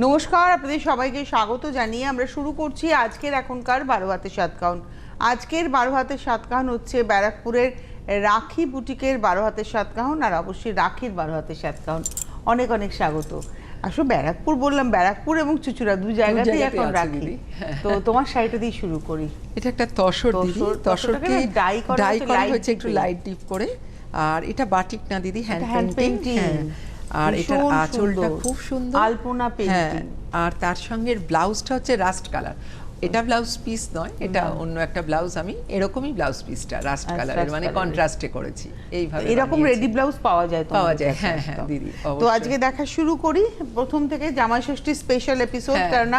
নমস্কার, আপনাদের সবাইকে স্বাগত জানিয়ে আমরা শুরু করছি আজকের এখনকার 12 হাতের সাতকাহন। আজকের 12 হাতের সাতকাহন হচ্ছে ব্যারাকপুরের রাখি বুটিকের 12 হাতের সাতকাহন, আর অবশ্যই রাখির 12 হাতের সাতকাহন। অনেক অনেক স্বাগত। আসলে ব্যারাকপুর বললাম, ব্যারাকপুর এবং চুচুড়া দু জায়গাতেই এখন রাখি। তো তোমার শাড়িটা দিয়ে শুরু করি। এটা একটা তসর দিদি, তসরকে ডাই করা হয়েছে একটু লাইট ডিপ করে। আর এটা বাটিক না দিদি, হ্যান্ড পেইন্টিং। আর এটার আঁচলটা খুব সুন্দর, আলপনা পেইন্টিং। আর তার সঙ্গে ব্লাউজটা হচ্ছে রাস্ট কালার। এটা ব্লাউজ পিস নয়, এটা অন্য একটা ব্লাউজ। আমি এরকমই ব্লাউজ পিসটা রাস্ট কালারের মানে কন্ট্রাস্টে করেছি। এইভাবে এরকম রেডি ব্লাউজ পাওয়া যায় হ্যাঁ হ্যাঁ দিদি। তো আজকে দেখা শুরু করি প্রথম থেকে জামাই ষষ্ঠী স্পেশাল এপিসোড। কারণ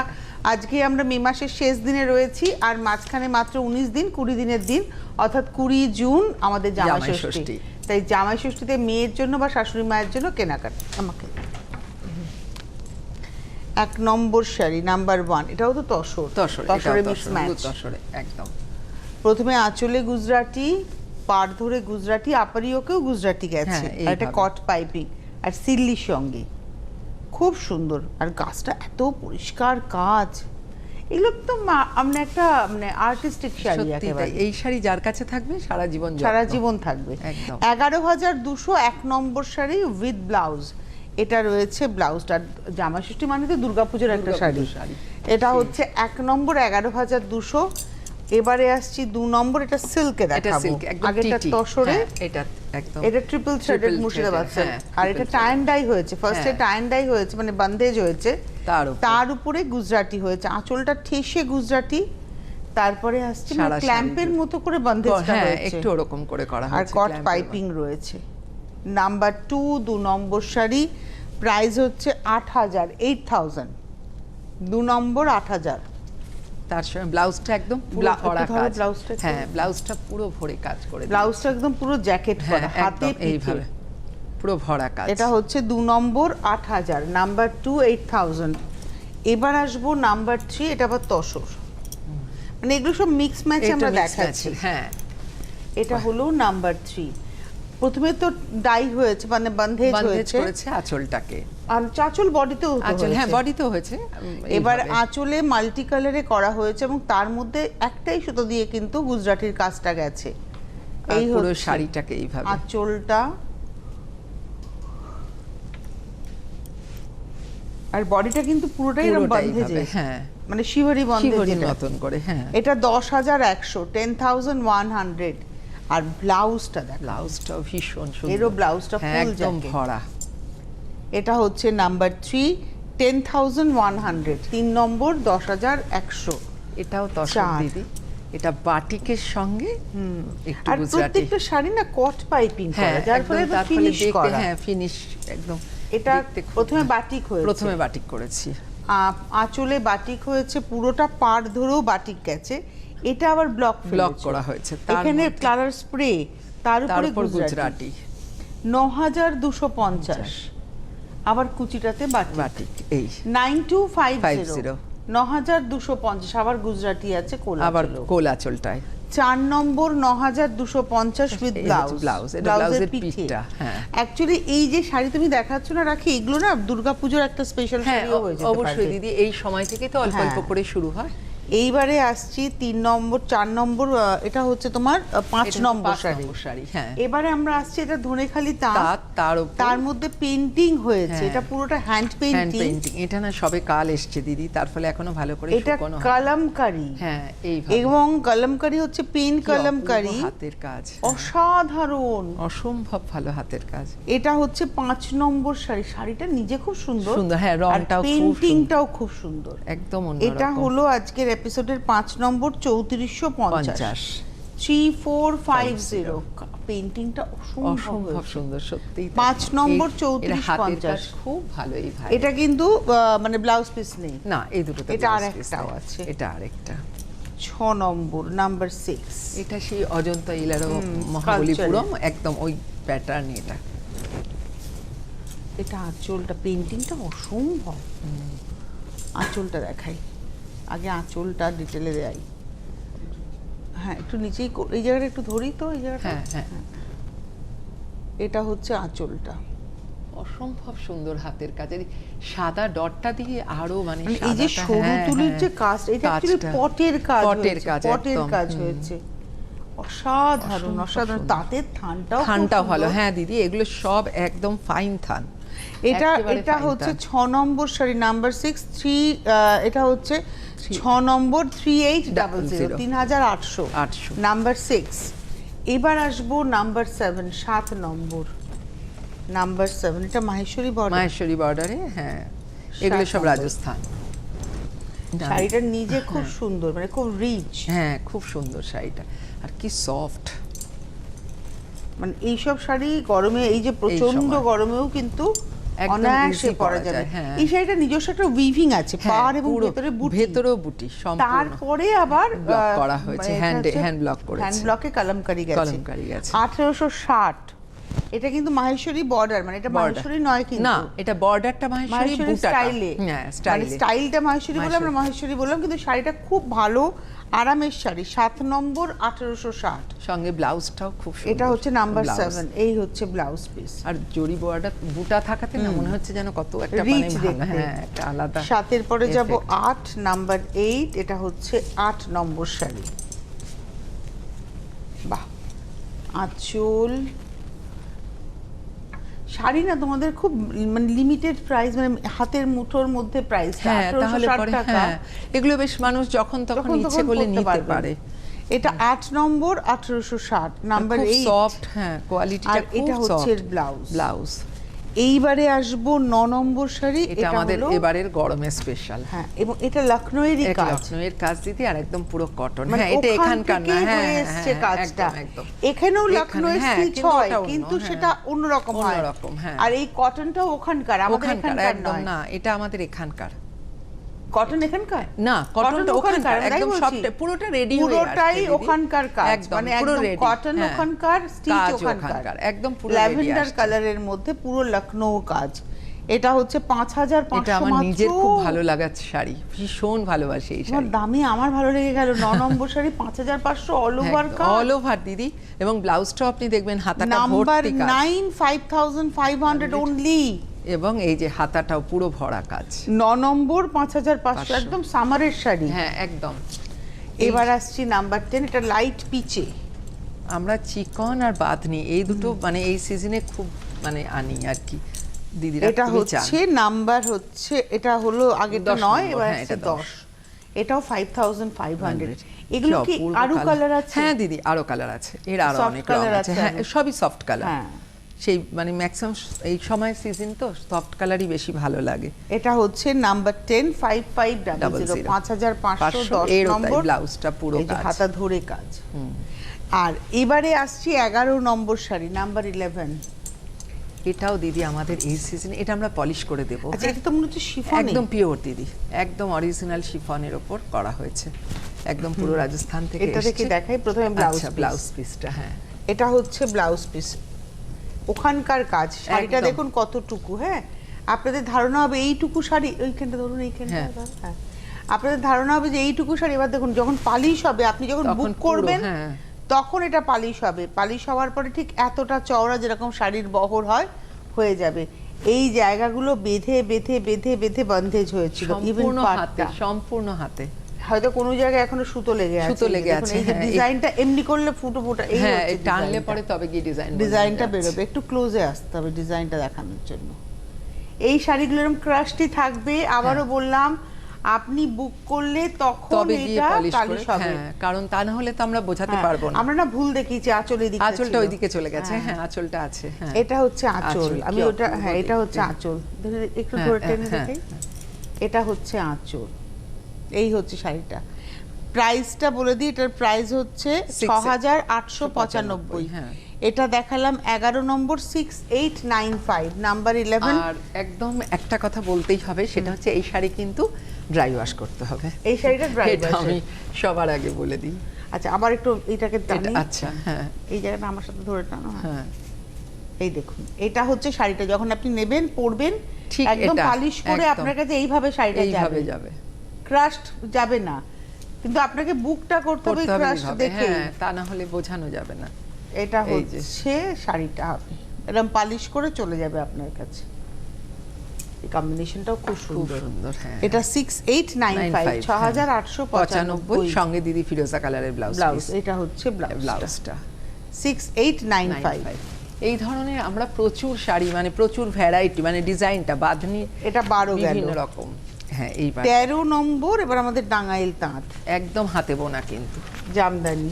আজকে আমরা মে মাসের শেষ দিনে রয়েছি, আর মাঝখানে মাত্র 19 দিন 20 দিনের দিন, অর্থাৎ 20 জুন আমাদের জামাই ষষ্ঠী। তাই জামাই ষষ্ঠীতে মেয়ের জন্য বা শাশুড়ি মায়ের জন্য কেনাকাটা। আমাকে 1 নম্বর শাড়ি নাম্বার 1, এটাও তো তসরে মিক্স ম্যাচ। তসরে একদম। প্রথমে আঁচলে গুজরাটি, পাড় ধরে গুজরাটি, আপারিওকেও গুজরাটি গেছে, আর এটা কট পাইপিং আর সিল্লির সঙ্গে খুব সুন্দর। আর গাছটা এত পরিষ্কার কাজ, এগুলো তো আমরা একটা মানে আর্টিস্টিক শাড়ি একেবারে। এই শাড়ি যার কাছে থাকবে সারা জীবন থাকবে। 11,200 1 নম্বর শাড়ি উইথ ব্লাউজ। এটা রয়েছে ব্লাউজটা। জামা ষষ্ঠী মানে তো দুর্গাপূজার একটা শাড়ি। এটা হচ্ছে 1 নম্বর 11,200। এবারে আসছি 2 নম্বর, এটা সিল্কে দেখাবো। আগেটা তসরে, এটা ট্রিপল থ্রেডেড মুর্শিদাবাদ সিল্ক। আর এটা টাই এন্ড ডাই হয়েছে, ফার্স্টে টাই এন্ড ডাই হয়েছে মানে বন্দেজ হয়েছে, তার উপরে গুজরাটি হয়েছে, আঁচলটা ঠেসে গুজরাটি। তারপরে আসছে মানে ক্ল্যাম্পের মতো করে বন্দেজটা হয়েছে, একটু ওরকম করে করা হয়েছে, আর কট পাইপিং রয়েছে। নাম্বার 2 2 নম্বর শাড়ি, প্রাইস হচ্ছে 8,000 2 নম্বর 8,000। তার সঙ্গে ব্লাউজটা একদম পুরো ভরা কাজ। হ্যাঁ, ব্লাউজটা পুরো ভরে কাজ করে, ব্লাউজটা একদম পুরো জ্যাকেট করা, হাতে এইভাবে পুরো ভরা কাজ। এটা হচ্ছে 2 নম্বর 8,000, নাম্বার 2 8,000। এবার আসবো নাম্বার 3, এটা আবার তসর, মানে এগুলো সব মিক্স ম্যাচ আমরা দেখাচ্ছি। হ্যাঁ, এটা হলো নাম্বার 3। প্রথমে তো ডাই হয়েছে মানে বন্ধেজ হয়েছে আঁচলটাকে, আর আঁচল বডিতেও হয়েছে। হ্যাঁ, বডিতেও হয়েছে। এবার আঁচলে মাল্টি কালারে করা হয়েছে এবং তার মধ্যে একটাই সুতো দিয়ে কিন্তু গুজরাটির কাজটা গেছে। এই পুরো শাড়িটাকে এইভাবে আঁচলটা, আর বডিটা কিন্তু পুরোটাই এরকম বন্ধেজে, হ্যাঁ মানে শিভারি বন্ধেজের মতন করে। হ্যাঁ, এটা 10,100 10,100। আর ব্লাউজটা দেখ, ব্লাউজটাও ভীষণ সুন্দর, এরও ব্লাউজটা ফুল একদম ভরা। এটা হচ্ছে নাম্বার 3 10,100, 3 নম্বর 10,100। এটাও তসর দিদি, এটা বাটিকের সঙ্গে একটু আর গুজরাটি। প্রত্যেকটা শাড়ি না কট পাইপিং করা, যার ফলে ফিনিশ করা। হ্যাঁ, ফিনিশ একদম। এটা প্রথমে বাটিক হয়েছে, প্রথমে বাটিক করেছি, আঁচলে বাটিক হয়েছে, পুরোটা পাড় ধরেও বাটিক গেছে। এটা আবার ব্লক করা হয়েছে, এখানে কালার স্প্রে, তার উপরে গুজরাটি। 9,250। আবার কুচিটাতে বাটিক। এই 9250 9,250। আবার গুজরাটি আছে, আবার কোলাচলটায় 4 নম্বর 9,250 উইথ ব্লাউজ, ব্লাউজের পিঠটা। হ্যাঁ, অ্যাকচুয়ালি এই যে শাড়ি তুমি দেখাচ্ছ না রাখি, এগুলো না দুর্গাপূজার একটা স্পেশাল শাড়িও হয়ে যেতে পারে। অবশ্যই দিদি, এই সময় থেকে তো অল্প অল্প করে শুরু হয়। এইবারে আসছি 3 নম্বর 4 নম্বর, এটা হচ্ছে তোমার 5 নম্বর শাড়ি। হ্যাঁ, এবারে আমরা আসছি এটা ধনেখালি তার মধ্যে পেইন্টিং হয়েছে, এটা পুরোটা হ্যান্ড পেইন্টিং। এটা না সবে কাল এসছে দিদি, তার ফলে এখনো ভালো করে শুকানো হয়। এটা কলমকারি, হ্যাঁ এইভাবে, এবং কলমকারি হচ্ছে পেন কলমকারি, হাতের কাজ অসাধারণ, অসম্ভব ভালো হাতের কাজ। এটা হচ্ছে 5 নম্বর শাড়ি, শাড়িটা নিজে খুব সুন্দর, হ্যাঁ, রংটাও পেইন্টিংটাও খুব সুন্দর, একদম অন্য। এটা হলো আজকের এপিসোডের 5 নম্বর 3450 3450। পেইন্টিংটা অসম্ভব সুন্দর সত্যি। 5 নম্বর 3450 খুব ভালো। এই ভাই, এটা কিন্তু মানে ব্লাউজ পিস নেই না, এই দুটোতে এটা আরেকটাও আছে, এটা আরেকটা। 6 নম্বর নাম্বার 6, এটা সেই অজন্তা ইলারো মহাবলীপুরম, একদম ওই প্যাটার্ন। এটা আঁচলটা, পেইন্টিংটা অসম্ভব। আঁচলটা দেখাই, আগে আঁচলটা ডিটেলে দেয়। হ্যাঁ, একটু নিচেই এই জায়গাটা একটু ধরি তো, এই জায়গাটা। হ্যাঁ, এটা হচ্ছে আঁচলটা, অসম্ভব সুন্দর হাতের কাজ, এই সাদা ডটটা দিয়ে আরো মানে এই যে সরু তুলির যে কাজ, এটা অ্যাকচুয়ালি পটের কাজ, পটের কাজ হয়েছে, অসাধারণ অসাধারণ। তাঁতের থানটাও ভালো। হ্যাঁ দিদি, এগুলো সব একদম ফাইন থান। এটা হচ্ছে 6 নম্বর শাড়ি, নাম্বার 6 3, এটা হচ্ছে 6 নম্বর 3800, 3800 নাম্বার 6। এবার আসবো নাম্বার 7, 7 নম্বর, নাম্বার 7, এটা মাহেশ্বরী বর্ডারে। হ্যাঁ, এগুলো সব রাজস্থান। শাড়িটা নিজে খুব সুন্দর, মানে খুব রিচ। হ্যাঁ, খুব সুন্দর শাড়িটা, আর কি সফট। মানে এইসব শাড়ি গরমে, এই যে প্রচন্ড গরমেও কিন্তু অনায়াসে পরা যাবে। এই শাড়িটা নিজস্ব একটা উইভিং আছে, পাড় এবং ভেতরেও বুটি সম্পূর্ণ। তারপরে আবার ব্লক করা হয়েছে, হ্যান্ড ব্লক করেছে, হ্যান্ড ব্লকে কলমকারি গেছে। 1860। এটা কিন্তু মাহেশ্বরী বর্ডার, মানে এটা মাহেশ্বরী নয় কিন্তু, না এটা বর্ডারটা মাহেশ্বরী স্টাইলে। হ্যাঁ, স্টাইলটা মাহেশ্বরী বলে, আমরা মাহেশ্বরী বললাম, কিন্তু শাড়িটা খুব ভালো আরামের শাড়ি। 7 নম্বর 1860, সঙ্গে ব্লাউজটাও খুব সুন্দর। এটা হচ্ছে নাম্বার 7, এই হচ্ছে ব্লাউজ পিস। আর জরি বর্ডার বুটা থাকাতে না মনে হচ্ছে যেন কত একটা মানে ভালো, হ্যাঁ একটা আলাদা। 7 পরে যাব 8, নাম্বার 8, এটা হচ্ছে 8 নম্বর শাড়ি। বাহ, আঁচল শাড়ি না তোমাদের খুব মানে লিমিটেড প্রাইস, মানে হাতের মুঠোর মধ্যে প্রাইস। হ্যাঁ, তাহলে পরে হ্যাঁ এগুলো বেশ মানুষ যখন তখন ইচ্ছে করলে নিতে পারে। এটা 8 নম্বর 1860, নাম্বার 8, সফট। হ্যাঁ, কোয়ালিটিটা খুব সফট। এটা হচ্ছে ব্লাউজ। এইবারে আসবো 9 নম্বর শাড়ি, এটা আমাদের এবারের গরমের স্পেশাল। হ্যাঁ, এবং এটা লখনৌয়েরই কাজ, লখনৌয়ের কাজ দিদি, আর একদম পুরো কটন। হ্যাঁ, এটা এখানকার না, হ্যাঁ এসছে কাজটা, এখানেও লখনৌয়ের স্টিচ হয়, কিন্তু সেটা অন্যরকম হয়। আর এই কটনটাও ওখানকার, আমাদের এখানকার নয়। না, এটা আমাদের এখানকার। কটন এখানকার না, কটনটা ওখানকার, একদম সফট, পুরোটা রেডি হয়ে আসছে, পুরোটাই ওখানকার কাজ, মানে একদম কটন ওখানকার, স্টিচ ওখানকার, একদম পুরো রেডি। ল্যাভেন্ডার কালারের মধ্যে পুরো লখনৌ কাজ। এটা হচ্ছে 5500। এটা আমার নিজের খুব ভালো লাগাচ্ছে শাড়ি, ভীষণ ভালোবাসি এই শাড়ি। দামি আমার ভালো লেগে গেল। 9 নম্বর শাড়ি 5500, অল ওভার কাজ, অল ওভার দিদি। এবং ব্লাউজটাও আপনি দেখবেন হাতাটা ভর্তি কাজ। Number 9, 5500 only. এবং এই যে হাতাটাও পুরো ভরা কাজ। 9 নম্বর 5500, একদম সামারের শাড়ি। হ্যাঁ, একদম। এবার আসছি নাম্বার 10, এটা লাইট পিচে। আমরা চিকন আর বাঁধনি এই দুটো মানে এই সিজনে খুব মানে আনি আর কি দিদিরা। এটা হচ্ছে নাম্বার হচ্ছে, এটা হলো আগেটা 9, এবার হচ্ছে 10। এটাও 5500। এগুলো কি আরো কালার আছে? হ্যাঁ দিদি, আরো কালার আছে, এর আরো অনেক কালার আছে। হ্যাঁ, সবই সফট কালার। হ্যাঁ, সেই মানে ম্যাক্সিমাম এই সময় সিজন তো সফট কালারই বেশি ভালো লাগে। এটা হচ্ছে নাম্বার 10, 5500, 5510 এর নম্বর। ব্লাউজটা পুরো কাজ, হাতা ধরে কাজ। আর এবারে আসছি 11 নম্বর শাড়ি, নাম্বার 11। এটাও দিদি আমাদের এই সিজনে, এটা আমরা পলিশ করে দেব। আচ্ছা, এটা তো মনে হচ্ছে শিফন, একদম পিওর দিদি, একদম অরিজিনাল শিফনের উপর করা হয়েছে, একদম পুরো রাজস্থান থেকে এসেছে। এটা থেকে দেখাই প্রথমে ব্লাউজ পিসটা। হ্যাঁ, এটা হচ্ছে ব্লাউজ পিস, ওখানকার কাজ। শাড়িটা দেখুন কতটুকু। হ্যাঁ, আপনাদের ধারণা হবে এইটুকু শাড়ি, ওইখানটা ধরুন, এইখানটা। হ্যাঁ, আপনাদের ধারণা হবে যে এইটুকু শাড়ি। এবার দেখুন, যখন পালিশ হবে, আপনি যখন বুক করবেন তখন এটা পালিশ হবে। পালিশ হওয়ার পরে ঠিক এতটা চওড়া, যেরকম শাড়ির বহর হয়, হয়ে যাবে। এই জায়গাগুলো বেঁধে বেঁধে বেঁধে বেঁধে বন্ধেজ হয়েছিল, ইভেন পাটটা সম্পূর্ণ হাতে। হয়তো কোনো জায়গায় এখনো সুতো লেগে আছে। এই যে ডিজাইনটা এমনি করলে ফুটো ফুটো, এই টানলে পরে তবে কি ডিজাইনটা বেরোবে। একটু ক্লোজে আসতে হবে ডিজাইনটা দেখানোর জন্য। এই শাড়িগুলো এরকম ক্রাশটি থাকবে। আবারও বললাম, আপনি বুক করলে তখন এটা পলিশ হবে, কারণ তা না হলে তো আমরা বোঝাতে পারবো না। আমরা না ভুল দেখিয়েছি, আঁচলটা ওইদিকে চলে গেছে। হ্যাঁ, আঁচলটা আছে। হ্যাঁ, এটা হচ্ছে আঁচল। আমি ওটা, হ্যাঁ এটা হচ্ছে আঁচল, একটু ধরে টেনে দেখাই। এটা হচ্ছে আঁচল, এই হচ্ছে শাড়িটা। প্রাইসটা বলে দিই, এটার প্রাইস হচ্ছে 6895। এটা দেখালাম 11 নম্বর 6895, নাম্বার 11। আর একদম একটা কথা বলতেই হবে, সেটা হচ্ছে এই শাড়ি কিন্তু ড্রাই ওয়াশ করতে হবে। এই শাড়িটা ড্রাই ওয়াশ আমি সবার আগে বলে দিই। আচ্ছা, আবার একটু এটাকে টানি। আচ্ছা, হ্যাঁ, এই জায়গাটা আমার সাথে ধরে টানো। হ্যাঁ, এই দেখুন, এটা হচ্ছে শাড়িটা যখন আপনি নেবেন, পরবেন, একদম পালিশ করে আপনার কাছে এইভাবে শাড়িটা যাবে, ক্রাশড যাবে না। কিন্তু আপনাকে বুকটা করতে হবে ক্রাশড দেখে, তা না হলে বোঝানো যাবে না। এটা হচ্ছে শাড়িটা হবে এরকম পালিশ করে চলে যাবে আপনার কাছে। এই কম্বিনেশনটাও খুব সুন্দর। হ্যাঁ, এটা 6895 6895 সঙ্গে দিদি ফিরোজা কালারের ব্লাউজ। এটা হচ্ছে ব্লাউজটা 6895। এই ধরনের আমরা প্রচুর শাড়ি, মানে প্রচুর ভ্যারাইটি, মানে ডিজাইনটা বাঁধনি এটা 12 গেল বিভিন্ন রকম। হ্যাঁ, এইবার 13 নম্বর। এবার আমাদের টাঙ্গাইল তাঁত, একদম হাতে বোনা, কিন্তু জামদানি,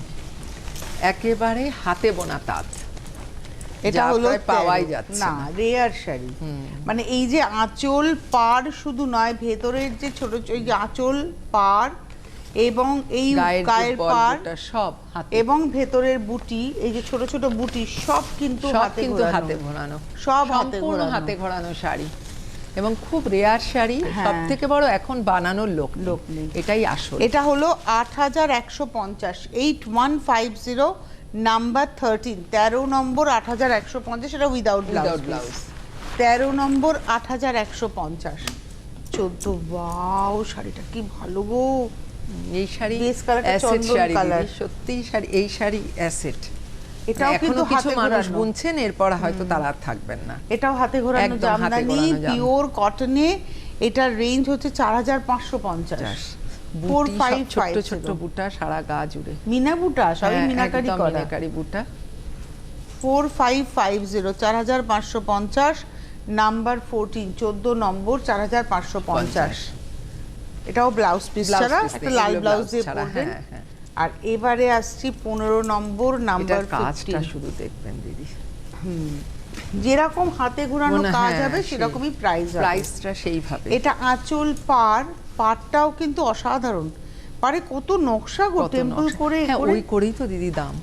একেবারে হাতে বোনা তাঁত। এটা হলো পাওয়াই যাচ্ছে না, রেয়ার শাড়ি। মানে এই যে আঁচল পাড় শুধু নয়, ভেতরের যে ছোট এই যে আঁচল পাড় এবং এই গায়ের পাড় সব হাতে, এবং ভেতরের বুটি, এই যে ছোট ছোট বুটি সব কিন্তু হাতে ঘোরানো, সব হাতে ঘোরানো শাড়ি, এবং খুব রেয়ার শাড়ি। সবথেকে বড় এখন বানানোর লোক নেই, এটাই আসল। এটা হলো 8150, 8150 নাম্বার 13, 13 নম্বর 8150। এটা উইদাউট ব্লাউজ। 13 নম্বর 8150। 14, ওয়াও শাড়িটা কি ভালো গো। এই শাড়ি বেস কালারটা চন্দন কালার, সত্যি শাড়ি, এই শাড়ি অ্যাসেট। এটাও কিন্তু কিছু মানুষ বুনছেন, এরপর হয়তো তারা আর থাকবেন না। এটাও হাতে ঘোরানো জামদানি, পিওর কটনে। এটার রেঞ্জ হচ্ছে 4550। 4550 ছোট ছোট বুটা সারা গা জুড়ে, মিনা বুটা, সবই মিনাকারি করা, মিনাকারি বুটা। 4550, 4550 নাম্বার 14, 14 নম্বর 4550। এটাও ব্লাউজ পিস ছাড়া, একটা লাল ব্লাউজ দিয়ে পরবেন। আর এবারে আসছি 15 নম্বর নাম্বার 15। কাজটা শুধু দেখবেন দিদি, যেরকম হাতে ঘোরানো কাজ হবে সেরকমই প্রাইসটা সেইভাবে। এটা আঁচল পাড়টাও কিন্তু অসাধারণ, পারে কত নকশা গো, টেম্পল করে ওই করেই তো দিদি দাম।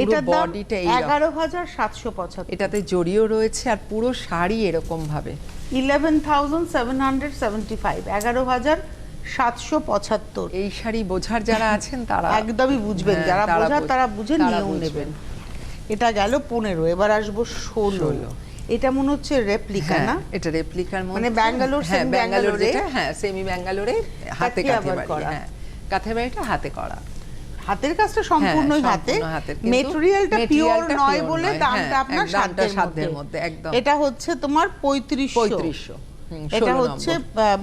এটার দাম 11775। এটাতে জড়িও রয়েছে, আর পুরো শাড়ি এরকম ভাবে 11775, 11775। এই শাড়ি বোঝার যারা আছেন তারা একদমই বুঝবেন, যারা বোঝার তারা বুঝে নিয়েও নেবেন। এটা গেল 15। এবার আসবো 16। এটা মনে হচ্ছে রেপ্লিকা, না? এটা রেপ্লিকার মধ্যে, মানে ব্যাঙ্গালোর, সেমি ব্যাঙ্গালোরে হাতে কাঁথেবাড়ি। কাঁথেবাড়িটা হাতে করা, হাতের কাজটা সম্পূর্ণই হাতে। মেটেরিয়ালটা পিওর নয় বলে দামটা আপনার সাধ্যের মধ্যে। একদম। এটা হচ্ছে তোমার 3500। এটা হচ্ছে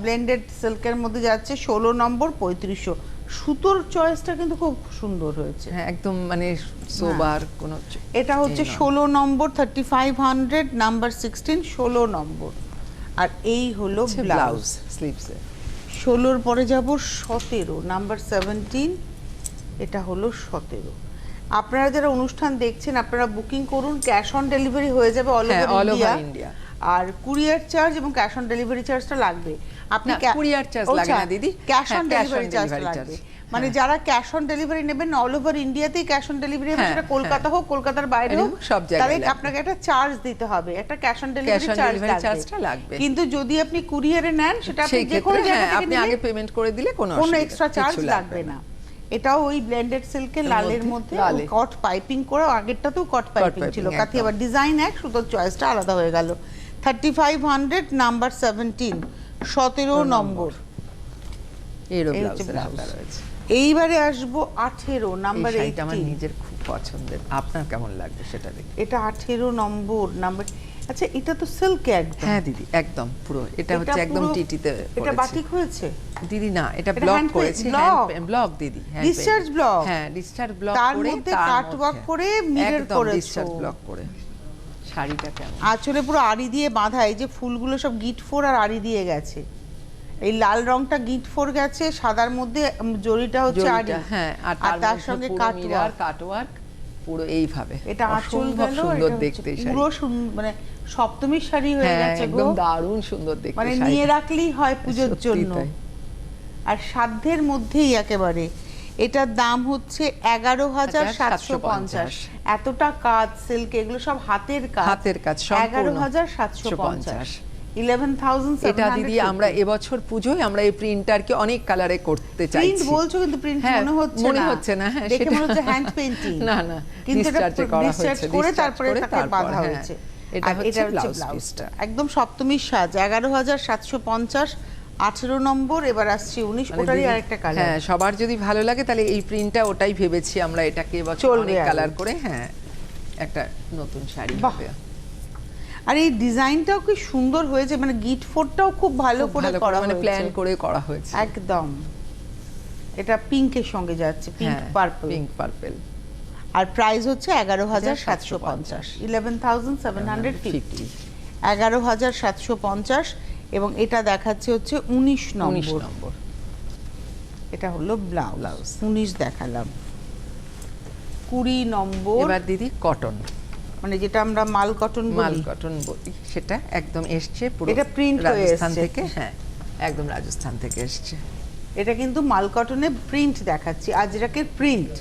ব্লেন্ডেড সিল্কের মধ্যে যাচ্ছে, 16 নম্বর 3500। সুতোর চয়েসটা কিন্তু খুব সুন্দর হয়েছে। হ্যাঁ, একদম মানে সোবার কোন। এটা হচ্ছে 16 নম্বর 3500 নাম্বার 16, 16 নম্বর। আর এই হলো ব্লাউজ স্লিভসে। 16-র পরে যাব 17 নাম্বার 17। এটা হলো 17। আপনারা যারা অনুষ্ঠান দেখছেন আপনারা বুকিং করুন, ক্যাশ অন ডেলিভারি হয়ে যাবে অল ওভার ইন্ডিয়া। আর কুরিয়ার চার্জ এবং ক্যাশ অন ডেলিভারি চার্জটা লাগবে। আপনি কুরিয়ার চার্জ লাগে না দিদি, ক্যাশ অন ডেলিভারি চার্জ লাগবে। মানে যারা ক্যাশ অন ডেলিভারি নেবেন অল ওভার ইন্ডিয়াতেই ক্যাশ অন ডেলিভারি হবে, সেটা কলকাতা হোক কলকাতার বাইরে হোক, সব জায়গায় তাহলে আপনাকে একটা চার্জ দিতে হবে, একটা ক্যাশ অন ডেলিভারি চার্জটা লাগবে। কিন্তু যদি আপনি কুরিয়ারে নেন সেটা আপনি যে কোনো জায়গা থেকে আপনি আগে পেমেন্ট করে দিলে কোনো এক্সট্রা চার্জ লাগবে না। এটাও ওই ব্লেন্ডেড সিল্কের লালের মধ্যে কট পাইপিং করা, আগেরটাতেও কট পাইপিং ছিল, কাথি আবার ডিজাইন এক, সুতোর চয়েসটা আলাদা হয়ে গেল। 3500 নাম্বার 17, 17 নম্বর। এইবারে আসবো 18 নাম্বার 18। আমার নিজের খুব পছন্দের, আপনার কেমন লাগবে সেটা দেখি। এটা 18 নম্বর নাম্বার। আচ্ছা, এটা তো সিল্ক একদম। হ্যাঁ দিদি, একদম পুরো। এটা হচ্ছে একদম টিটিতে। এটা বাটিক হয়েছে দিদি? না, এটা ব্লক করেছে, ব্লক দিদি। Discharge block. হ্যাঁ, ডিসচার্জ ব্লক করে, তার মধ্যে কাটওয়ার্ক করে মিরর করেছে, ডিসচার্জ ব্লক করে। শাড়িটা কেমন? আঁচলে পুরো আড়ি দিয়ে বাঁধা, এই যে ফুলগুলো সব গিট ফোর আর আড়ি দিয়ে গেছে। এই লাল রংটা গিট ফোর গেছে, সাদার মধ্যে জরিটা হচ্ছে আড়ি। হ্যাঁ, আর তার সঙ্গে কাটওয়ার্ক পুরো এইভাবে। এটা আঁচল গেল, সুন্দর দেখতে, পুরো মানে সপ্তমীর শাড়ি হয়ে গেছে, একদম দারুণ সুন্দর দেখতে। মানে নিয়ে রাখলেই হয় পূজোর জন্য, আর সাধ্যের মধ্যেই একেবারে। এটার দাম হচ্ছে 11750। এতটা কাজ, সিল্ক, এগুলো সব হাতের কাজ, 11750, 11,700। এটা দিদি আমরা এবছর পূজোয় আমরা এই প্রিন্টারকে অনেক কালারে করতে চাইছি। প্রিন্ট বলছো কিন্তু প্রিন্ট মনে হচ্ছে না। হ্যাঁ, দেখে মনে হচ্ছে হ্যান্ড পেইন্টিং। না, কিন্তু এটা ডিসচার্জ করে তারপরে তাকে বাঁধা হয়েছে। এটা হচ্ছে ব্লাউজটা, একদম সপ্তমীর সাজ। 11750, 18 নম্বর। এবার আসছে 19, ওটারই আরেকটা কালার। হ্যাঁ, সবার যদি ভালো লাগে তাহলে এই প্রিন্টটা, ওটাই ভেবেছি আমরা এটাকে এবছর অনেক কালার করে। হ্যাঁ, একটা নতুন শাড়ি হবে। আর এই ডিজাইনটাও কি সুন্দর হয়েছে, মানে গিট ফোরটাও খুব ভালো করে করা মানে হয়েছে, প্ল্যান করে করা হয়েছে একদম। এটা পিঙ্কের সঙ্গে যাচ্ছে, পিঙ্ক পার্পল, পিঙ্ক পার্পল। আর প্রাইস হচ্ছে 11,750, 11,750, 11,750। এবং এটা দেখাচ্ছে হচ্ছে 19 নম্বর। এটা হলো ব্লাউজ, 19 দেখালাম। 20 নম্বর এবার দিদি কটন, মানে যেটা আমরা মাল কটন বলি, সেটা একদম এসছে পুরো এটা প্রিন্ট হয়ে রাজস্থান এসছে। থেকে, হ্যাঁ একদম রাজস্থান থেকে এসছে। এটা কিন্তু মাল কটনে প্রিন্ট দেখাচ্ছি, আজরাকের প্রিন্ট,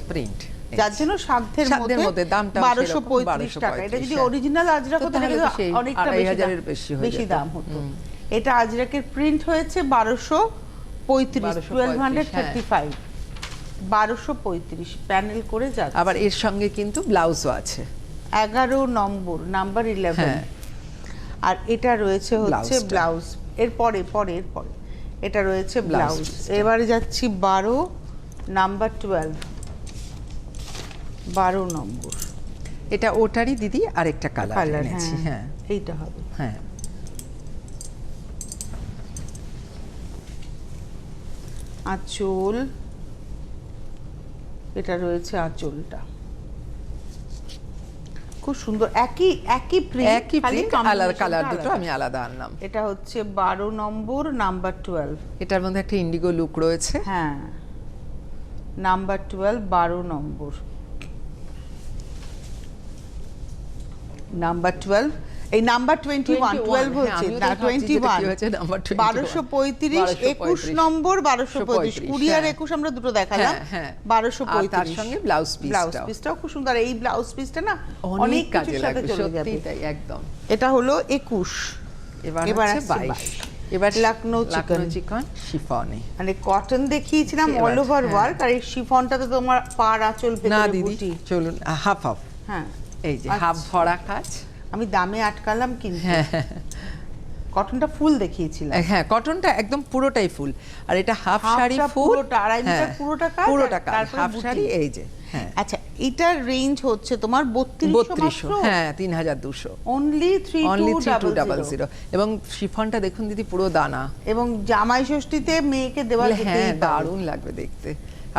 যার জন্য সাধ্যের মধ্যে দামটা 1235 টাকা। এটা যদি অরিজিনাল আজরাক হতো তাহলে অনেকটা বেশি দাম হতো। এটা আজরাকের প্রিন্ট হয়েছে 1235, 1235, 1235 প্যানেল করে যাচ্ছে। আবার এর সঙ্গে কিন্তু ব্লাউজও আছে, 11 নম্বর, নাম্বার 11। আর এটা রয়েছে হচ্ছে ব্লাউজ, এরপরে এটা রয়েছে ব্লাউজ। এবারে যাচ্ছি 12, নাম্বার 12, 12 নম্বর। এটা ওটারই দিদি আরেকটা কালার এনেছি, হ্যাঁ এইটা হবে, হ্যাঁ। আঁচল, এটা রয়েছে আঁচলটা, খুব সুন্দর, একই প্রিন্ট, আলাদা কালার দুটো আমি আলাদা আনলাম। এটা হচ্ছে 12 নম্বর, নাম্বার 12। এটার মধ্যে একটা ইন্ডিগো লুক রয়েছে, হ্যাঁ, নাম্বার 12, 12 নম্বর, নাম্বার 12। এই নাম্বার 21, 12 হচ্ছে না 21, 1235, 21 নম্বর, 1235, 20 আর 21 আমরা দুটো দেখালাম, 1235। তার সঙ্গে ব্লাউজ পিসটাও খুব সুন্দর। এই ব্লাউজ পিসটা না অনেক কাজে কিছুর সাথে লাগবে, চলে যাবে, সত্যি তাই, একদম। এটা হলো 21। এবার আছে 22। এবার লখনৌ চিকন শিফনে, মানে কটন দেখিয়েছিলাম অল ওভার ওয়ার্ক, আর এই শিফনটাতে তোমার পাড় আঁচল পেতে না দিদি, চলুন হাফ হাফ, হ্যাঁ এই যে হাফ ভরা কাজ। আমি দামে আটকালাম কিন্তু, কটনটা ফুল দেখিয়েছিলাম, হ্যাঁ কটনটা একদম পুরোটাই ফুল, আর এটা হাফ শাড়ি ফুল, পুরোটা 2.5 মিটার পুরোটা কাজ, হাফ শাড়ি, এই যে হ্যাঁ। আচ্ছা, এটার রেঞ্জ হচ্ছে তোমার 3200, হ্যাঁ 3200, অনলি 3200। এবং শিফনটা দেখুন দিদি পুরো দানা, এবং জামাই ষষ্ঠীতে মেয়েকে দেওয়া হ্যাঁ দারুণ লাগবে দেখতে।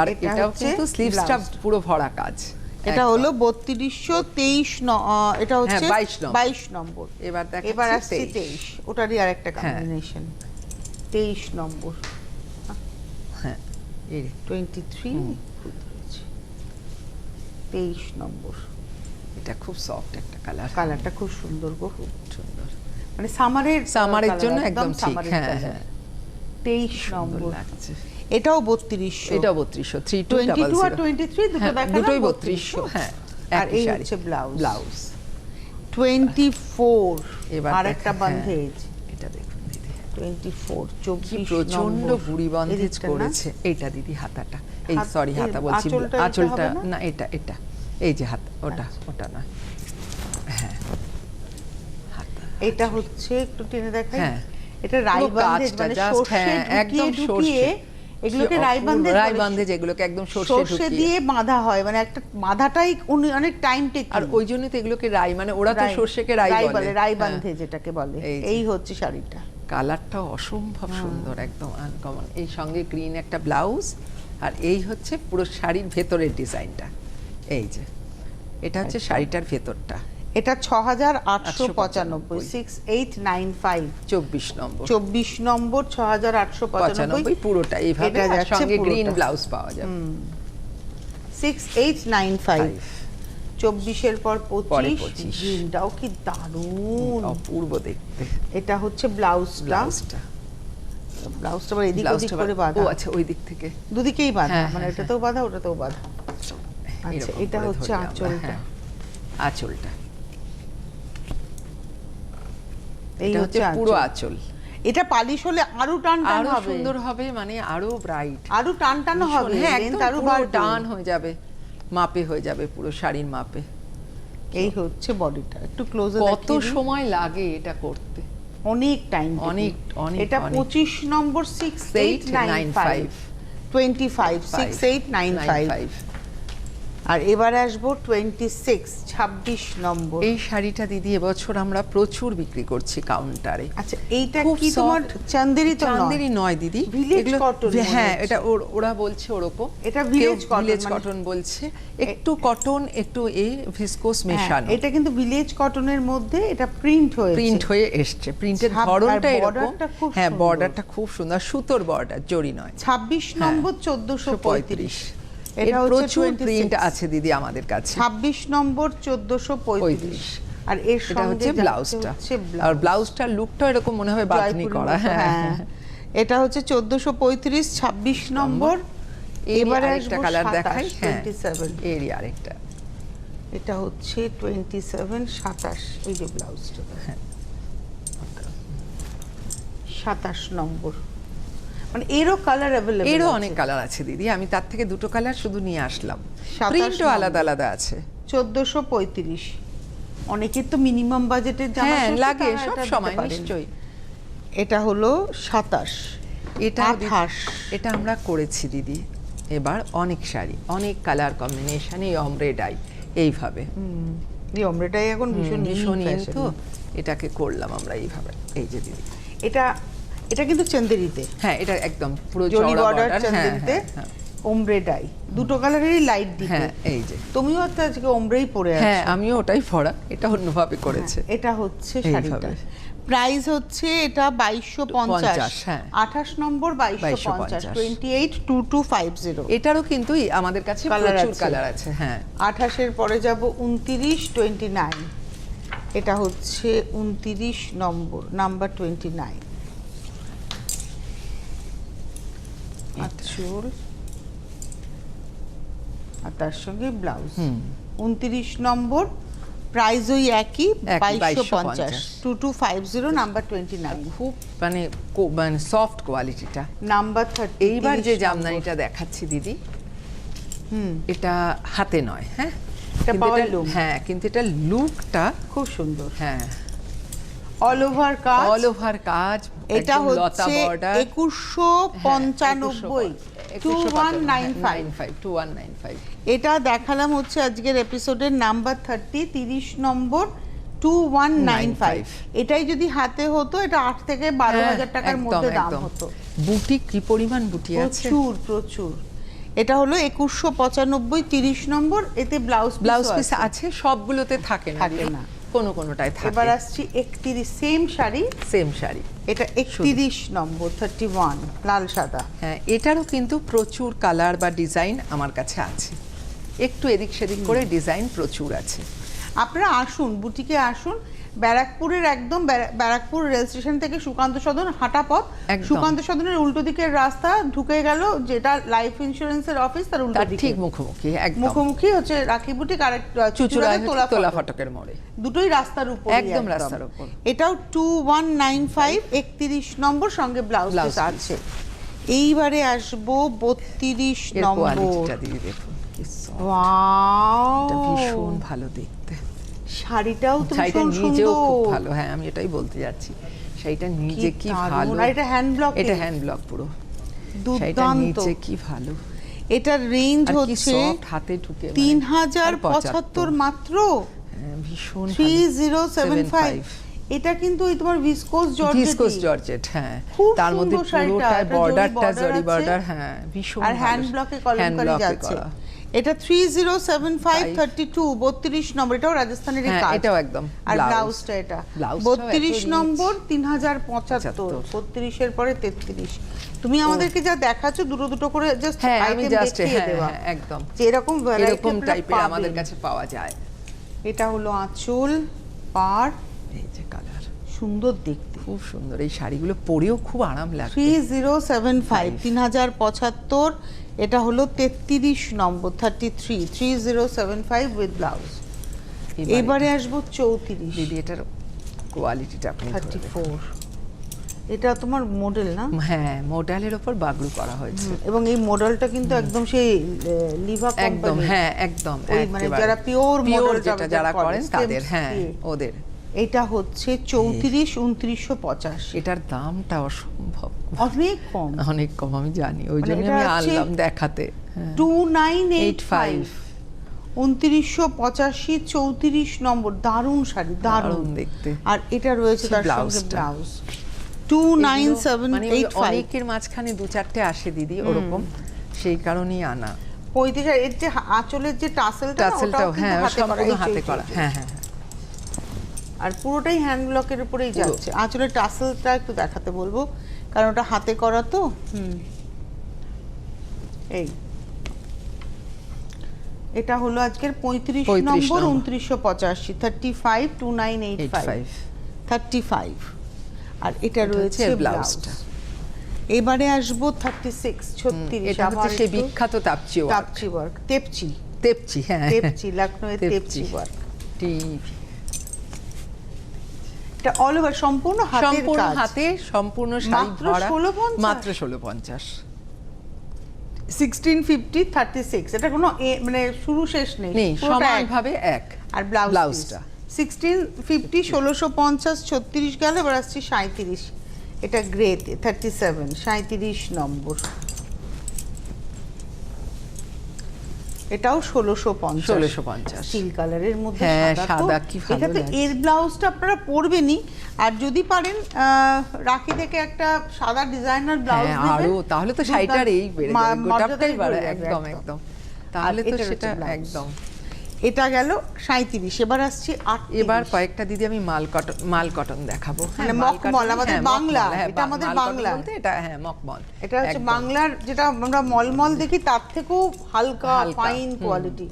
আর এটাও কিন্তু স্লিভসটা পুরো ভরা কাজ। এটা হলো 3223, এটা হচ্ছে 22 নম্বর। এবার আসছে 23, ওটারই আরেকটা কম্বিনেশন, 23 নম্বর, হ্যাঁ 23, 23 নম্বর। এটা খুব সফট একটা কালার, কালারটা খুব সুন্দর গো, খুব সুন্দর, মানে সামারের জন্য একদম ঠিক, হ্যাঁ হ্যাঁ 23 নম্বর লাগছে। এটাও 3200, এটাও 3200, 32 আর 23 দুটো দেখালাম, দুটোই 3200, হ্যাঁ। আর এই হচ্ছে ব্লাউজ 24। এবার আরেকটা বন্ধেজ, এটা দেখুন দিদি 24, 24 প্রচন্ড বুড়ি বন্ধেজ করেছে। এইটা দিদি হাতাটা, এই সরি হাতা বলছি, আঁচলটা না, এটা এই যে হাত, ওটা না, হ্যাঁ হাতা। এটা হচ্ছে একটু টেনে দেখাই, হ্যাঁ এটা রাই বন্ধেজ, মানে সরষে একদম ঢুকিয়ে, এগুলোকে রাই বন্ধেজ, এগুলোকে একদম সরষে দিয়ে বাঁধা হয়, মানে একটা বাঁধাটাই অনেক টাইম টেকিং, আর ওই জন্যই তো এগুলোকে রাই, মানে ওরা তো সরষেকে রাই বলে, রাই বন্ধেজ যেটাকে বলে। এই হচ্ছে শাড়িটা, কালারটাও অসম্ভব সুন্দর, একদম আনকমন। এই সঙ্গে গ্রিন একটা ব্লাউজ, আর এই হচ্ছে পুরো শাড়ির ভেতরের ডিজাইনটা, এই যে এটা হচ্ছে শাড়িটার ভেতরটা। এটা 6895, 6895, 24 নম্বর, 24 নম্বর, 6895 পুরোটা এইভাবে, আর সঙ্গে গ্রিন ব্লাউজ পাওয়া যাবে। 6895, 24 এর পর 25, গ্রিনটাও কি দারুণ, অপূর্ব দেখতে। এটা হচ্ছে ব্লাউজটা আবার এদিক ওদিক করে বাঁধা, ও আচ্ছা ওই দিক থেকে দুদিকেই বাঁধা, মানে এটাতেও বাঁধা ওটাতেও বাঁধা। আচ্ছা, এটা হচ্ছে আঁচলটা, এই হচ্ছে পুরো আঁচল। এটা পালিশ হলে আরো টান হবে, সুন্দর হবে, মানে আরো ব্রাইট, আরো টান হবে, হ্যাঁ একদম আরো টান হয়ে যাবে, মাপে হয়ে যাবে, পুরো শাড়ির মাপে। এই হচ্ছে বডিটা, একটু ক্লোজে কত সময় লাগে এটা করতে, অনেক টাইম, অনেক। এটা 25 নম্বর, 6895, 25, 6895। আর এবার আসবো 26 নম্বর। এই শাড়িটা দিদি এবছর আমরা প্রচুর বিক্রি করছি কাউন্টারে। আচ্ছা এইটা খুব কি তোমার soft। চান্দেরি তো চান্দেরি নয় দিদি, Village এগুলো- cotton মনে হ্যাঁ হচ্ছে। এটা ওরা বলছে ওরকম, এটা village cotton ভিলেজ মানে- কটন বলছে, একটু কটন একটু এই ভিসকোস মেশানো, এটা কিন্তু ভিলেজ কটনের মধ্যে এটা প্রিন্ট হয়েছে, প্রিন্ট হয়ে এসছে, প্রিন্টের ছাপ- ধরনটা আর এরকম। borderটা খুব হ্যাঁ সুন্দর। বর্ডারটা খুব সুন্দর, সুতোর বর্ডার, জরি নয়। 26 নম্বর 1435। এটা এটা হচ্ছে প্রচুর 26 প্রিন্ট আছে দিদি আমাদের কাছে। 26 নম্বর 1435। আর এর এটা সঙ্গে হচ্ছে যাচ্ছে ব্লাউজটা, হচ্ছে আর ব্লাউজটার লুকটা এরকম মনে হয় বাঁধনি জয়পুরের করা। মতো, হ্যাঁ এটা হচ্ছে 1435 26 নম্বর। এবারে আরেকটা আসবো কালার দেখাই। 27 হ্যাঁ 27। এরই আরেকটা। এটা হচ্ছে 27 27, এই যে ব্লাউজটা, হ্যাঁ 27 নম্বর। মানে এরও কালার অ্যাভেলেবল, এরও অনেক কালার আছে দিদি, আমি তার থেকে দুটো কালার শুধু নিয়ে আসলাম, 27 প্রিন্টও নম্বর। আলাদা আলাদা আছে। 1435। অনেকের তো মিনিমাম বাজেটের জামা হ্যাঁ ষষ্ঠী, লাগে তারা সব এটা দিতে সময় পারেন। নিশ্চয়ই। এটা হলো 27 এটা 28। এটা আমরা করেছি দিদি এবার অনেক শাড়ি, অনেক কালার কম্বিনেশন, এই অমরে ডাই এইভাবে, এই অমরেটাই এখন ভীষণ ভীষণ in ইন fashion। তো, এটাকে করলাম আমরা এইভাবে। এই যে দিদি, এটা এটা কিন্তু চেন্দেরিতে, হ্যাঁ এটা একদম পুরো জরি চওড়া বর্ডার border, হ্যাঁ, চেন্দেরিতে, হ্যাঁ, ওমরে ডাই, দুটো কালারেরই লাইট দিতে। হ্যাঁ এই যে, তুমিও তো আজকে ওমরেই পরে আছো। হ্যাঁ আমিও ওটাই পরা, এটা অন্যভাবে করেছে। এটা হচ্ছে এইভাবে। শাড়িটা, প্রাইস হচ্ছে এটা 2250, হ্যাঁ। 28 নম্বর 2250, 282250। এটারও কিন্তু আমাদের কাছে Colour প্রচুর আছে। কালার আছে। হ্যাঁ 28-এর পরে যাব 29 29। এটা হচ্ছে 29 নম্বর, নাম্বার 29। আঁচল আর তার সঙ্গে ব্লাউজ। 29 নম্বর, প্রাইস ওই একই, 2250, 2250, নাম্বার 29। খুব মানে মানে সফট কোয়ালিটিটা। নাম্বার 30। এইবার যে জামদানিটা দেখাচ্ছি দিদি, এটা হাতে নয়, হ্যাঁ এটা কিন্তু পাওয়ার এটা- loom। হ্যাঁ কিন্তু এটা লুকটা খুব সুন্দর, হ্যাঁ অল ওভার কাজ। অল ওভার কাজ, এটা একদম লতা হচ্ছে বর্ডার। 2195, 2195। 2195। এটা দেখালাম হচ্ছে আজকের এপিসোডের নাম্বার 30, 30 নম্বর 2195। এটাই যদি হাতে হতো এটা 8 থেকে 12,000 টাকার মধ্যে দাম হতো। বুটি কি পরিমাণ বুটি আছে, প্রচুর প্রচুর। এটা হলো 2195, 30 নম্বর। এতে ব্লাউজ ব্লাউজ পিস আছে, সবগুলোতে থাকে না, থাকে না। কোনোটায় থাকে। এবার আসছি 31, সেম শাড়ি, সেম শাড়ি। এটা 31 নম্বর 31, লাল সাদা। হ্যাঁ এটারও কিন্তু প্রচুর কালার বা ডিজাইন আমার কাছে আছে, একটু এদিক সেদিক করে ডিজাইন প্রচুর আছে। আপনারা আসুন, বুটিকে আসুন। ব্যারাকপুরের একদম ব্যারাকপুর রেল স্টেশন থেকে সুকান্ত সদন হাঁটা পথ। একদম। সুকান্ত সদনের উল্টো দিকের রাস্তা ঢুকে গেল, যেটা লাইফ ইন্স্যুরেন্সের অফিস, তার উল্টো তার দিকে ঠিক মুখোমুখি, একদম মুখোমুখি হচ্ছে রাখি বুটিক, আর চুচুড়ায় তোলা তোলা ফটকের মোড়ে, দুটোই রাস্তার উপর, একদম রাস্তার উপর। এটাও 2195, 31 নম্বর, সঙ্গে ব্লাউজ Blouse piece। আছে। এইবারে আসবো 32 এর নম্বর। কোয়ালিটিটা দিয়ে দেখুন কি soft, ওয়াও, এটা ভীষণ ভালো দেখতে। শাড়িটাও তো শাড়িটা ভীষণ নিজেও খুব সুন্দর। ভালো, হ্যাঁ আমি এটাই বলতে যাচ্ছি, শাড়িটা নিজে কি দারুণ। ভালো। আর এটা হ্যান্ড ব্লক, এটা হ্যান্ড ব্লক পুরো, শাড়িটা দুর্দান্ত। নিচে কি ভালো, এটার রেঞ্জ আর কি হচ্ছে সফট, হাতে ঢুকে 3075 মাত্র, হ্যাঁ, ভীষণ 3075। এটা কিন্তু ওই তোমার ভিসকোস ভিসকোস জর্জেট, জর্জেট, হ্যাঁ খুব তার মধ্যে সুন্দর শাড়িটা, পুরোটা একটা জরি বর্ডারটা border জরি আছে। বর্ডার, হ্যাঁ ভীষণ আর ভালো। হ্যান্ড ব্লকে Hand কলমকারি block এ যাচ্ছে। করা। এটা 3075 32, 32 নম্বর, এটাও রাজস্থানের হ্যাঁ, কাজ। এটাও একদম আর blouse। ব্লাউজটা এটা ব্লাউজটাও এত 32 rich। নম্বর 3075, 32 এর পরে 33। তুমি আমাদেরকে যা দেখাচ্ছ দুটো দুটো করে জাস্ট হ্যাঁ আমি আইটেম জাস্ট দেখিয়ে হ্যাঁ দেওয়া, হ্যাঁ, একদম যে এরকম ভ্যারাইটি এরকম টাইপের আমাদের কাছে পাওয়া যায়। এটা হলো আঁচল, পার, এই যে কালার সুন্দর দেখতে। খুব সুন্দর, এই শাড়িগুলো পরেও খুব আরাম লাগে। 3075, 3075। এটা হলো 33 নম্বর 33, 3075 উইথ ব্লাউজ। এবারে আসবো 34, দিদি এটার কোয়ালিটিটা আপনি ধরে দেখুন। 34। এটা তোমার মডেল না? হ্যাঁ মডেলের উপর বাগড়ু করা হয়েছে, এবং এই মডেলটা কিন্তু একদম সেই লিভা একদম কোম্পানি, হ্যাঁ একদম ওই মানে একেবারে। যারা পিওর Pure মডেল যেটা যারা করেন তাদের, হ্যাঁ ওদের। এটা হচ্ছে 34, 2950। এটার দামটা অসম্ভব, অনেক কম, অনেক কম আমি জানি, ওই মানে জন্য এটা আমি হচ্ছে আনলাম দেখাতে। হ্যাঁ। 2985। 2985 34 নম্বর, দারুণ শাড়ি, দারুণ দেখতে। আর এটা রয়েছে তার সঙ্গে ব্লাউজ। 29785 অনেকের মাঝখানে দু চারটে আসে দিদি ওরকম, সেই কারণেই আনা। 35 এর যে আঁচলের যে টাসেলটা টাসেলটাও হ্যাঁ সম্পূর্ণ হাতে করা, হ্যাঁ হ্যাঁ। আর পুরোটাই হ্যান্ড ব্লকের উপরেই যাচ্ছে। আঁচলের টাসেলটা একটু দেখাতে বলবো, কারণ ওটা হাতে করা তো। এই এটা হলো আজকের 35 নম্বর 2985 35 2985 35। আর এটা রয়েছে ব্লাউজটা। এবারে আসবো 36 36। এটা হচ্ছে সেই বিখ্যাত তাপচি ওয়ার্ক, তেপচি হ্যাঁ তেপচি, লখনউয়ের তেপচি ওয়ার্ক। এটা অল ওভার সম্পূর্ণ হাতের কাজ, হাতে সম্পূর্ণ শাড়ি ভরা, মাত্র 1650। 1650 36। এটা কোনো মানে শুরু শেষ নেই, সমানভাবে এক। আর ব্লাউজটা 1650 1650 36 গেল, এবার আসছি 37। এটা গ্রেতে 37 37 নম্বর। এটাও 1650 স্টিল কালারের মধ্যে সাদা, কি ভালো এটাতে এর ব্লাউজটা আপনারা পরবেনই। আর যদি পারেন রাখি থেকে একটা সাদা ডিজাইনার ব্লাউজ নেবেন, আরো তাহলে তো শাড়িটার এই বেড়ে যাবে, গোটাটাই বাড়ে একদম একদম, তাহলে তো সেটা একদম। এটা গেল 37। এবার আসছি 38। এবার কয়েকটা দিদি আমি মাল কটন দেখাবো। মানে মকমল, আমাদের বাংলা, এটা আমাদের বাংলা বলতে এটা হ্যাঁ মকমল। এটা হচ্ছে বাংলার, যেটা আমরা মলমল দেখি তার থেকেও হালকা ফাইন কোয়ালিটি।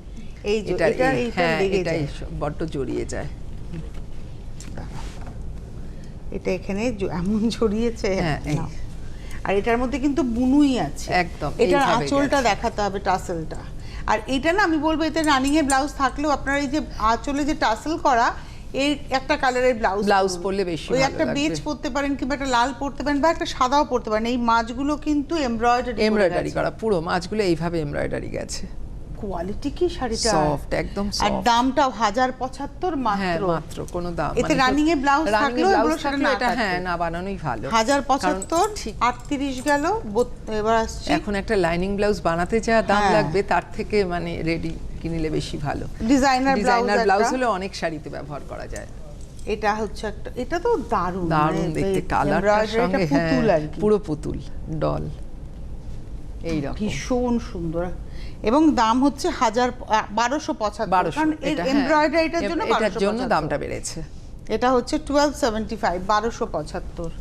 এই যে এটাই বড্ড জড়িয়ে যায়, এটা এখানে এমন জড়িয়েছে। আর এটার মধ্যে কিন্তু বুনুই আছে একদম। এটার আঁচলটা দেখাতে হবে, টাসেলটা। আর এটা না আমি বলবো, এতে রানিং এর ব্লাউজ থাকলেও আপনারা এই যে আঁচলে যে টাসেল করা, এই একটা কালারের ব্লাউজ পরলে বেশি ভালো লাগবে। লাগবে। একটা বেজ পরতে পারেন, কিংবা একটা লাল পরতে পারেন, বা একটা সাদাও পরতে পারেন। এই মাছগুলো কিন্তু এমব্রয়ডারি করা, পুরো মাছগুলো এইভাবে এমব্রয়ডারি গেছে। কোয়ালিটি কি শাড়িটা, সফট একদম সফট। আর দামটাও 1075 মাত্র। মাত্র কোনো দাম, এতে রানিং এ ব্লাউজ থাকলেও এগুলো সেটা না, এটা হ্যাঁ না বানানোই ভালো। 1075 38 গেল। এবার আসছে, এখন একটা লাইনিং ব্লাউজ বানাতে যা দাম লাগবে, তার থেকে মানে রেডি কিনলে বেশি ভালো। ডিজাইনার ব্লাউজ হলে অনেক শাড়িতে ব্যবহার করা যায়। এটা হচ্ছে একটা, এটা তো দারুণ দেখতে, কালারটার সঙ্গে পুরো পুতুল ডল, এই রকম ভীষণ সুন্দর। এবং দাম হচ্ছে 1275, কারণ এর এমব্রয়ডারিটার জন্য এটার জন্য দামটা বেড়েছে। এটা হচ্ছে 1275 1275।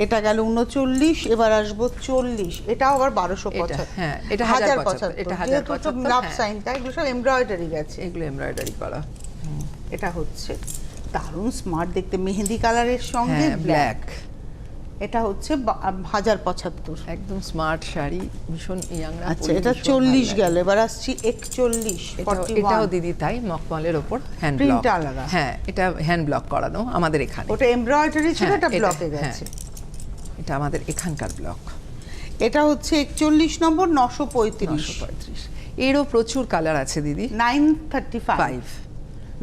এটা গেল 39। এবার আসবো 40। এটাও আবার 1275। হ্যাঁ এটা 1075, এটা 1075 লাভ সাইনটা, এগুলো সব এমব্রয়ডারি গেছে, এগুলো এমব্রয়ডারি করা। এটা হচ্ছে দারুণ স্মার্ট দেখতে, মেহেদি কালারের সঙ্গে ব্ল্যাক। এটা হচ্ছে 1075, একদম স্মার্ট শাড়ি, ভীষণ ইয়াংরা। আচ্ছা এটা 40 গেল। এবার আসছি 41 41। এটাও দিদি তাই মকমলের উপর হ্যান্ড ব্লক, প্রিন্ট আলাদা। হ্যাঁ এটা হ্যান্ড ব্লক করানো আমাদের এখানে। ওটা এমব্রয়ডারি ছিল, এটা ব্লকে গেছে। এটা আমাদের এখানকার ব্লক। এটা হচ্ছে 41 নম্বর 935। এরও প্রচুর কালার আছে দিদি। 935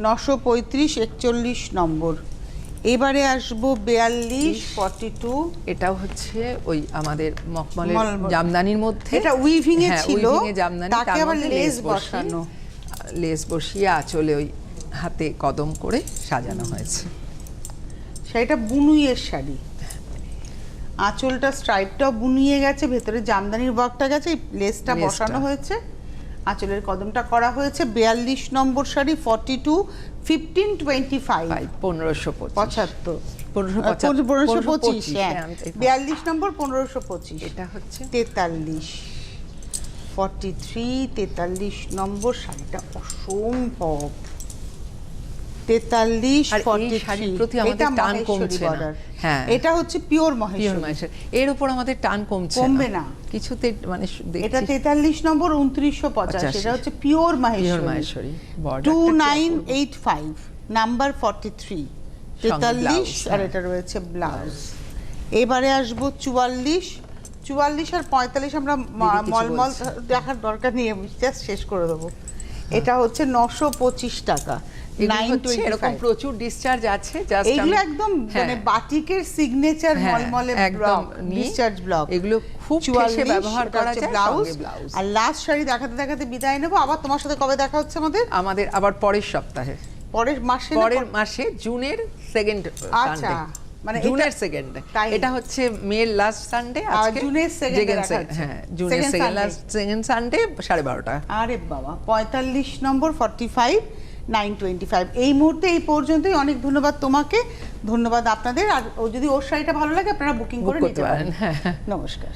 935 41 নম্বর। এবারে আসবো 42 42। এটাও হচ্ছে ওই আমাদের মকমলের জামদানির মধ্যে, এটা উইভিং এ ছিল, তাকে আবার লেস বসিয়ে আঁচলে ওই হাতে কদম করে সাজানো হয়েছে। সেটা বুনুইয়ের শাড়ি, আঁচলটা স্ট্রাইপটাও বুনিয়ে গেছে, ভেতরে জামদানির ওয়ার্কটা গেছে, লেসটা বসানো হয়েছে, আঁচলের কদমটা করা হয়েছে। 42 নম্বর শাড়ি 42 1525 1525 1525। হ্যাঁ 42 নম্বর 1525। এটা হচ্ছে 43 43 43 নম্বর শাড়িটা অসম্ভব। 43 43 প্রতি আমাদের টান কমছে না। হ্যাঁ এটা হচ্ছে পিওর মহেশ্বরী, এর উপর আমাদের টান কমবে না কিছুতে, মানে এটা 43 নম্বর 2950। এটা হচ্ছে পিওর মহেশ্বরী 2985 নাম্বার 43 43। আর এটা রয়েছে ব্লাউজ। এবারে আসবো 44 44 আর 45। আমরা মলমল দেখার দরকার নেই, জাস্ট শেষ করে দেবো। এটা হচ্ছে 925 টাকা। এগুলো হচ্ছে 925 এরকম প্রচুর ডিসচার্জ আছে, জাস্ট এইগুলো একদম মানে বাটিকের সিগনেচার মলমলে একদম ডিসচার্জ ব্লক, এগুলো খুব ঠেসে ব্যবহার করা যায়, ব্লাউজ। সঙ্গে ব্লাউজ। আর লাস্ট শাড়ি দেখাতে দেখাতে বিদায় নেব, আবার তোমার সাথে কবে দেখা হচ্ছে আমাদের আবার পরের সপ্তাহে, পরের মাসে পরের মাসে জুনের সেকেন্ড আচ্ছা, সানডে, মানে জুনের সেকেন্ড, এটা হচ্ছে মের লাস্ট সানডে, আজকে জুনের সেকেন্ড, হ্যাঁ জুনের সেকেন্ড সানডে 12:30। আরে বাবা, 45 নম্বর 45 925। এই মুহূর্তে এই পর্যন্তই। অনেক ধন্যবাদ তোমাকে, ধন্যবাদ আপনাদের। আর যদি ওর শাড়িটা ভালো লাগে আপনারা বুকিং করে নিতে পারেন। নমস্কার।